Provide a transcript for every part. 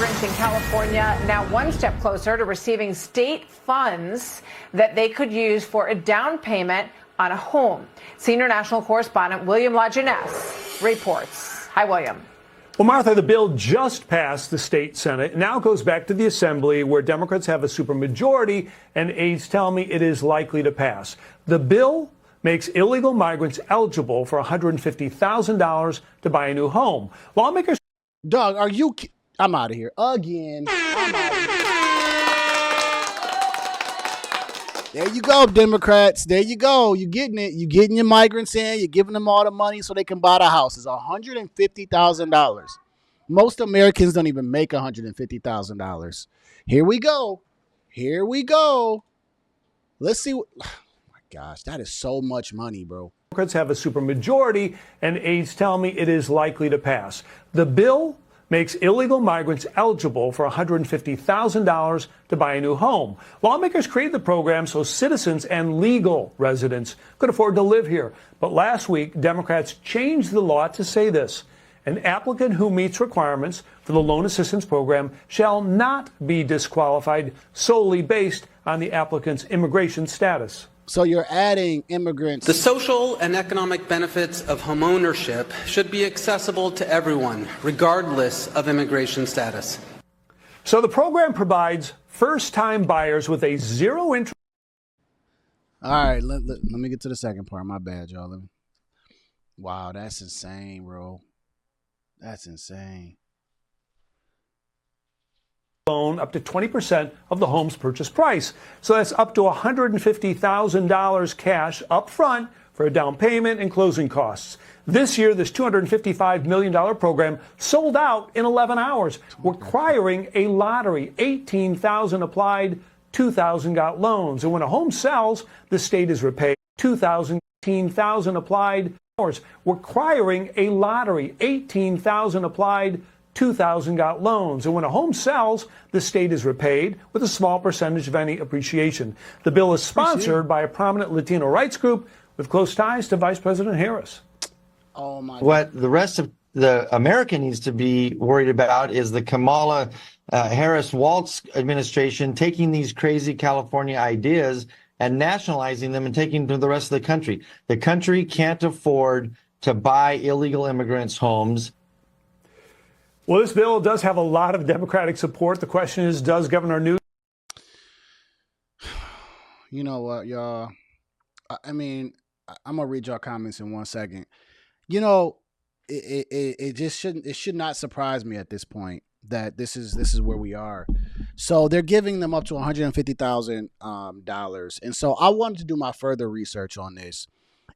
migrants in California now one step closer to receiving state funds that they could use for a down payment on a home. Senior national correspondent William Lajeunesse reports. Hi, William. Well, Martha, the bill just passed the state Senate. It now goes back to the Assembly, where Democrats have a supermajority, and aides tell me it is likely to pass. The bill makes illegal migrants eligible for $150,000 to buy a new home. Lawmakers. Doug, are you? I'm out of here again. I'm out of here. There you go, Democrats. There you go. You're getting it. You're getting your migrants in. You're giving them all the money so they can buy the house. It's $150,000. Most Americans don't even make $150,000. Here we go. Here we go. Let's see. Oh my gosh, that is so much money, bro. Democrats have a supermajority, and aides tell me it is likely to pass. The bill makes illegal migrants eligible for $150,000 to buy a new home. Lawmakers created the program so citizens and legal residents could afford to live here. But last week, Democrats changed the law to say this: an applicant who meets requirements for the loan assistance program shall not be disqualified solely based on the applicant's immigration status. So you're adding immigrants. The social and economic benefits of homeownership should be accessible to everyone, regardless of immigration status. So the program provides first-time buyers with a zero interest. All right, let me get to the second part. My bad, y'all. Wow, that's insane, bro. That's insane. Loan up to 20% of the home's purchase price. So that's up to $150,000 cash up front for a down payment and closing costs. This year, this $255 million program sold out in 11 hours, requiring a lottery. 18,000 applied, 2,000 got loans. And when a home sells, the state is repaid. 18,000 applied, requiring a lottery. 18,000 applied, 2,000 got loans. And when a home sells, the state is repaid with a small percentage of any appreciation. The bill is sponsored by a prominent Latino rights group with close ties to Vice President Harris. Oh my God. What the rest of the America needs to be worried about is the Kamala Harris-Walz administration taking these crazy California ideas and nationalizing them and taking them to the rest of the country. The country can't afford to buy illegal immigrants' homes. Well, this bill does have a lot of Democratic support. The question is, does Governor Newsom? You know what, y'all? I mean, I'm gonna read y'all comments in 1 second. You know, it just shouldn't. It should not surprise me at this point that this is where we are. So they're giving them up to $150,000, and so I wanted to do my further research on this.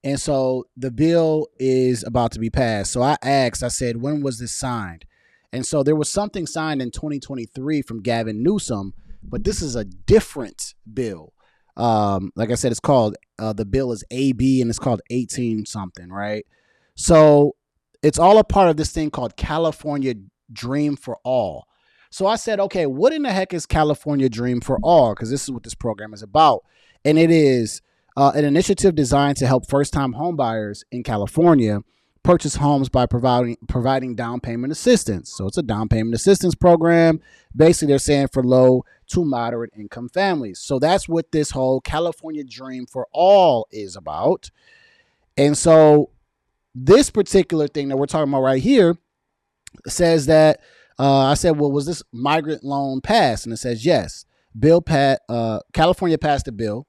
And so the bill is about to be passed. So I asked. I said, when was this signed? And so there was something signed in 2023 from Gavin Newsom, but this is a different bill. Like I said, it's called, the bill is AB and it's called 18 something, right? So it's all a part of this thing called California Dream for All. So I said, okay, what in the heck is California Dream for All? Because this is what this program is about. And it is an initiative designed to help first-time homebuyers in California purchase homes by providing down payment assistance. So it's a down payment assistance program. Basically, they're saying for low to moderate income families. So that's what this whole California Dream for All is about. And so this particular thing that we're talking about right here says that, I said, well, was this migrant loan passed? And it says, yes. California passed a bill,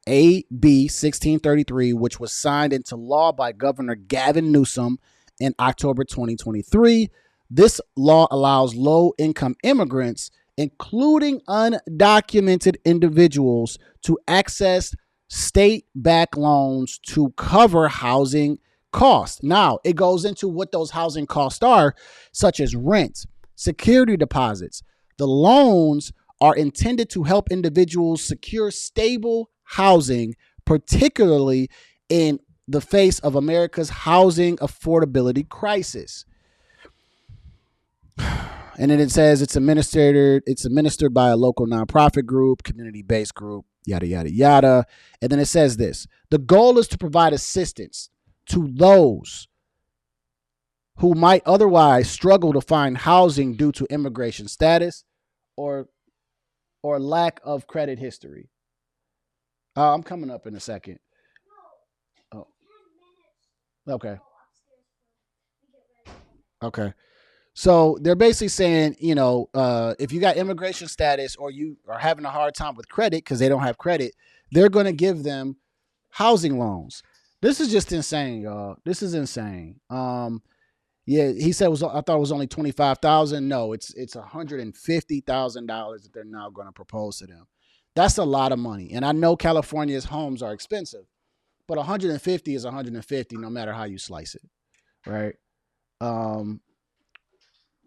AB 1633, which was signed into law by Governor Gavin Newsom in October 2023. This law allows low-income immigrants, including undocumented individuals, to access state-backed loans to cover housing costs. Now, it goes into what those housing costs are, such as rent, security deposits. The loans are intended to help individuals secure stable housing, particularly in the face of America's housing affordability crisis. And then it says it's administered by a local nonprofit group, community-based group, yada, yada, yada. And then it says this: the goal is to provide assistance to those who might otherwise struggle to find housing due to immigration status or lack of credit history. I'm coming up in a second. Oh, okay. Okay. So they're basically saying, if you got immigration status or you are having a hard time with credit because they don't have credit, they're going to give them housing loans. This is just insane, y'all. This is insane. Yeah, he said I thought it was only $25,000. No, it's $150,000 that they're now going to propose to them. That's a lot of money, and I know California's homes are expensive, but 150 is 150, no matter how you slice it, right?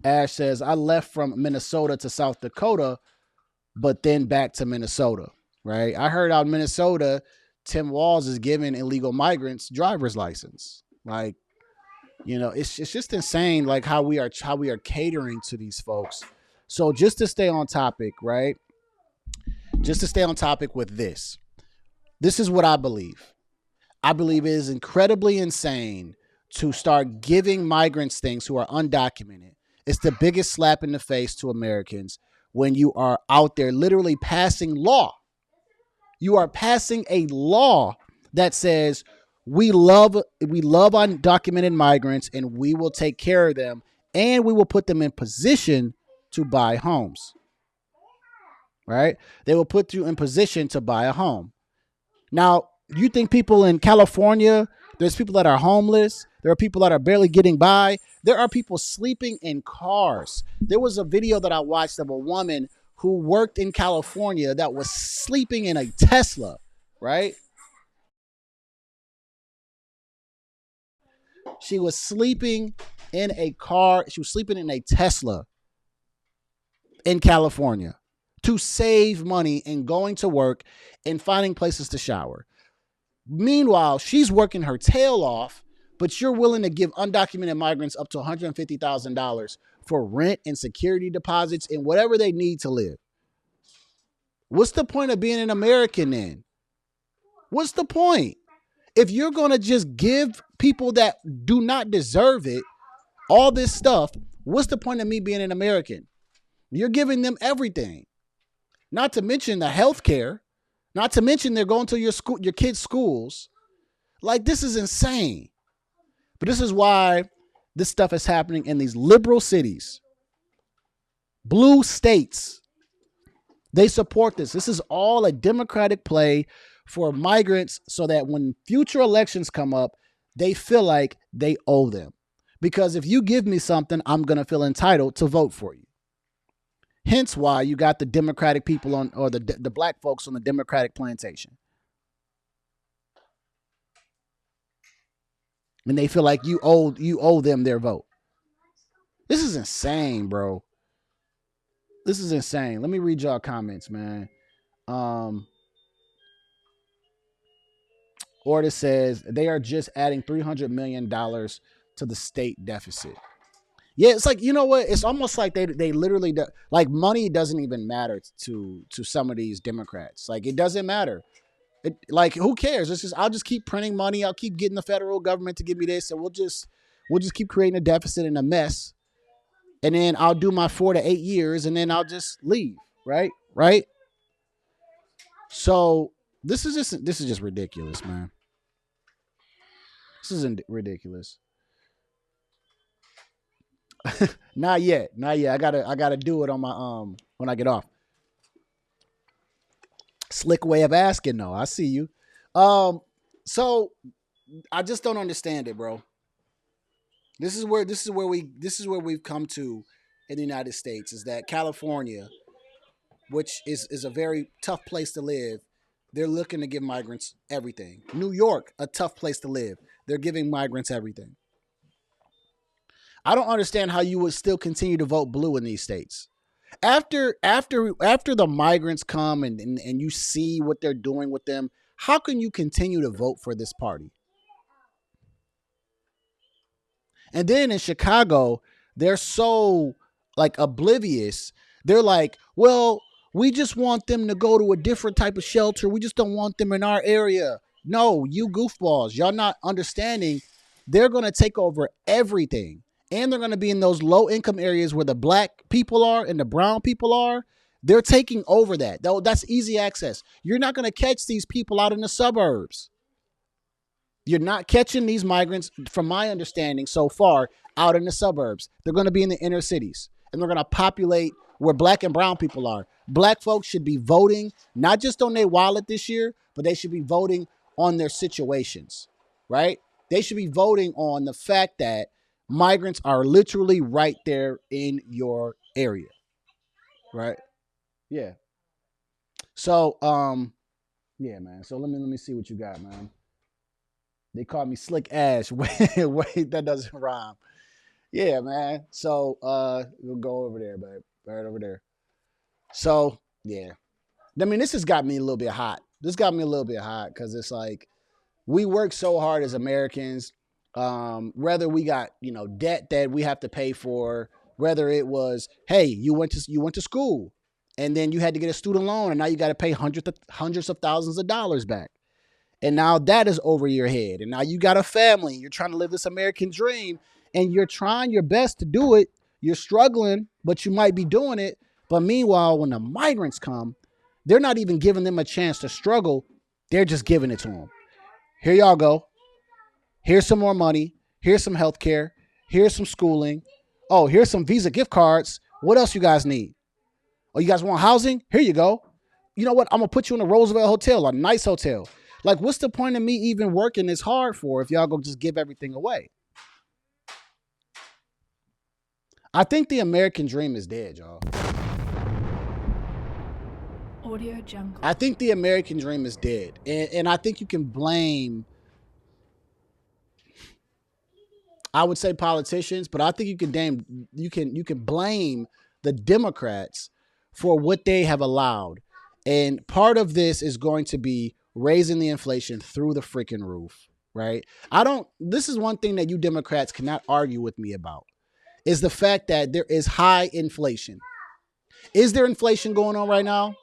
Ash says, I left from Minnesota to South Dakota, but then back to Minnesota, right? I heard out in Minnesota, Tim Walz is giving illegal migrants driver's license. Like, it's just insane, like how we are catering to these folks. So just to stay on topic, right? Just to stay on topic with this is what I believe. I believe it is incredibly insane to start giving migrants things who are undocumented. It's the biggest slap in the face to Americans when you are out there literally passing law. You are passing a law that says we love undocumented migrants and we will take care of them and we will put them in position to buy homes. Right? They will put you in position to buy a home. Now, you think people in California, there's people that are homeless. There are people that are barely getting by. There are people sleeping in cars. There was a video that I watched of a woman who worked in California that was sleeping in a Tesla, right? She was sleeping in a car. She was sleeping in a Tesla in California to save money and going to work and finding places to shower. Meanwhile, she's working her tail off, but you're willing to give undocumented migrants up to $150,000 for rent and security deposits and whatever they need to live. What's the point of being an American then? What's the point? If you're going to just give people that do not deserve it all this stuff, what's the point of me being an American? You're giving them everything. Not to mention the health care. Not to mention they're going to your kids' schools. Like, this is insane. But this is why this stuff is happening in these liberal cities. Blue states. They support this. This is all a Democratic play for migrants so that when future elections come up, they feel like they owe them. Because if you give me something, I'm going to feel entitled to vote for you. Hence why you got the Democratic people on, or the black folks on the Democratic plantation. And they feel like you owe them their vote. This is insane, bro. This is insane. Let me read y'all comments, man. Order says they are just adding $300 million to the state deficit. Yeah, it's like, you know what? It's almost like they literally like money doesn't even matter to some of these Democrats. Like, it doesn't matter. Like, who cares? It's just, I'll just keep printing money. I'll keep getting the federal government to give me this, and we'll just keep creating a deficit and a mess. And then I'll do my 4 to 8 years, and then I'll just leave. Right? So this is just ridiculous, man. This is ridiculous. Not yet. I gotta do it on my when I get off. Slick way of asking, though. I see you. So I just don't understand it, bro. This is where we've come to in the United States, is that California, which is a very tough place to live, they're looking to give migrants everything. New York, a tough place to live, they're giving migrants everything. I don't understand how you would still continue to vote blue in these states. After the migrants come and you see what they're doing with them, how can you continue to vote for this party? And then in Chicago, they're so like oblivious. They're like, well, we just want them to go to a different type of shelter. We just don't want them in our area. No, you goofballs, y'all not understanding. They're going to take over everything. and they're going to be in those low income areas where the black people are and the brown people are. They're taking over that. Though that's easy access. You're not going to catch these people out in the suburbs. You're not catching these migrants, from my understanding so far, out in the suburbs. They're going to be in the inner cities, and they're going to populate where black and brown people are. Black folks should be voting, not just on their wallet this year, but they should be voting on their situations, right? They should be voting on the fact that migrants are literally right there in your area, right? Yeah. So, yeah, man. So let me see what you got, man. They call me Slick Ash. Wait, that doesn't rhyme. Yeah, man. So, we'll go over there, babe. Right over there. So, yeah. I mean, this has got me a little bit hot. This got me a little bit hot because it's like we work so hard as Americans. Whether we got, debt that we have to pay for, whether it was, hey, you went to school and then you had to get a student loan and now you got to pay hundreds of thousands of dollars back. And now that is over your head. And now you got a family. You're trying to live this American dream and you're trying your best to do it. You're struggling, but you might be doing it. But meanwhile, when the migrants come, they're not even giving them a chance to struggle. They're just giving it to them. Here y'all go. Here's some more money. Here's some health care. Here's some schooling. Oh, here's some Visa gift cards. What else you guys need? Oh, you guys want housing? Here you go. You know what? I'm going to put you in a Roosevelt hotel, a nice hotel. Like, what's the point of me even working this hard for if y'all go just give everything away? I think the American dream is dead, y'all. Audio Jungle. I think the American dream is dead. And I think you can blame, I would say politicians, but I think you can blame the Democrats for what they have allowed. And part of this is going to be raising the inflation through the freaking roof, right? This is one thing that you Democrats cannot argue with me about, is the fact that there is high inflation. Is there inflation going on right now?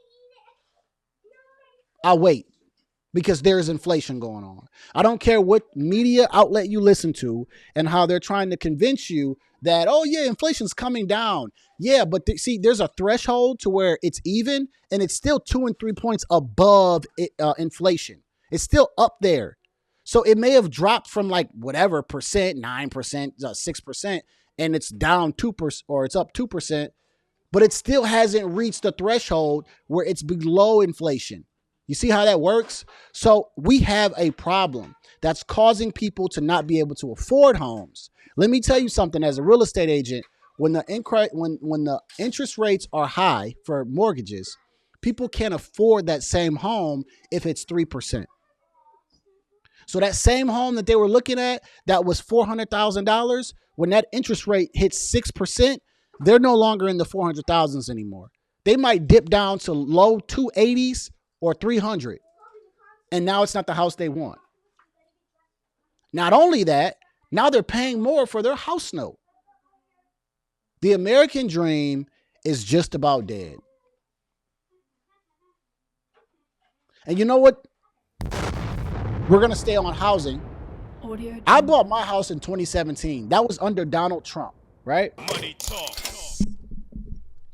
I'll wait, because there is inflation going on. I don't care what media outlet you listen to and how they're trying to convince you that, oh yeah, inflation's coming down. Yeah, but see, there's a threshold to where it's even and it's still 2 and 3 points above inflation. It's still up there. So it may have dropped from like whatever percent, 9%, 6%, and it's down 2% or it's up 2%, but it still hasn't reached the threshold where it's below inflation. You see how that works? So we have a problem that's causing people to not be able to afford homes. Let me tell you something. As a real estate agent, when the interest rates are high for mortgages, people can't afford that same home if it's 3%. So that same home that they were looking at that was $400,000, when that interest rate hits 6%, they're no longer in the 400,000s anymore. They might dip down to low 280s or 300. And now it's not the house they want. Not only that, now they're paying more for their house note. The American dream is just about dead. And you know what? We're going to stay on housing. I bought my house in 2017. That was under Donald Trump, right? Money talk.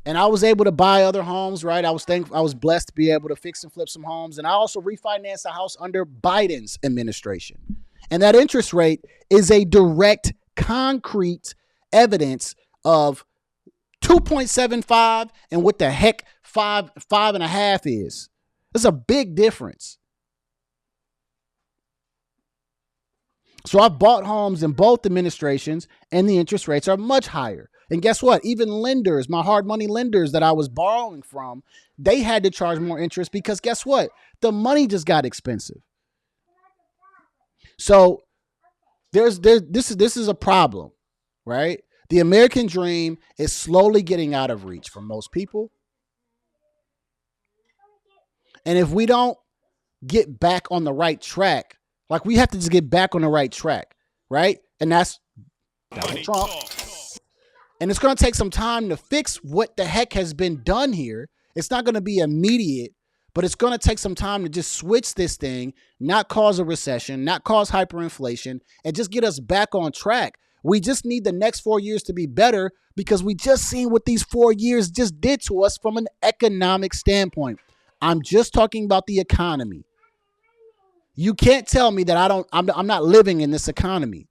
And I was able to buy other homes, right? I was blessed to be able to fix and flip some homes. And I also refinanced a house under Biden's administration. And that interest rate is a direct, concrete evidence of 2.75 and what the heck 5.5 is. There's a big difference. So I've bought homes in both administrations and the interest rates are much higher. And guess what? Even lenders, my hard money lenders that I was borrowing from, they had to charge more interest because guess what? The money just got expensive. So this is a problem, right? The American dream is slowly getting out of reach for most people. And if we don't get back on the right track, like we have to just get back on the right track, right? And that's Donald Trump. And it's going to take some time to fix what the heck has been done here. It's not going to be immediate, but it's going to take some time to just switch this thing, not cause a recession, not cause hyperinflation, and just get us back on track. We just need the next 4 years to be better because we just seen what these 4 years just did to us from an economic standpoint. I'm just talking about the economy. You can't tell me that I'm not living in this economy,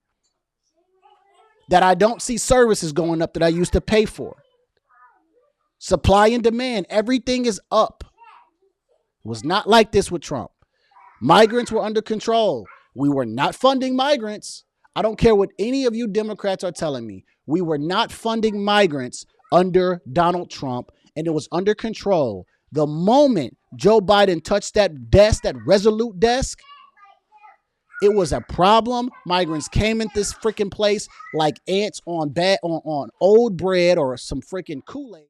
that I don't see services going up that I used to pay for. Supply and demand, everything is up. It was not like this with Trump. Migrants were under control. We were not funding migrants. I don't care what any of you Democrats are telling me. We were not funding migrants under Donald Trump, and it was under control. The moment Joe Biden touched that desk, that Resolute desk, it was a problem. Migrants came in this freaking place like ants on old bread or some freaking Kool-Aid.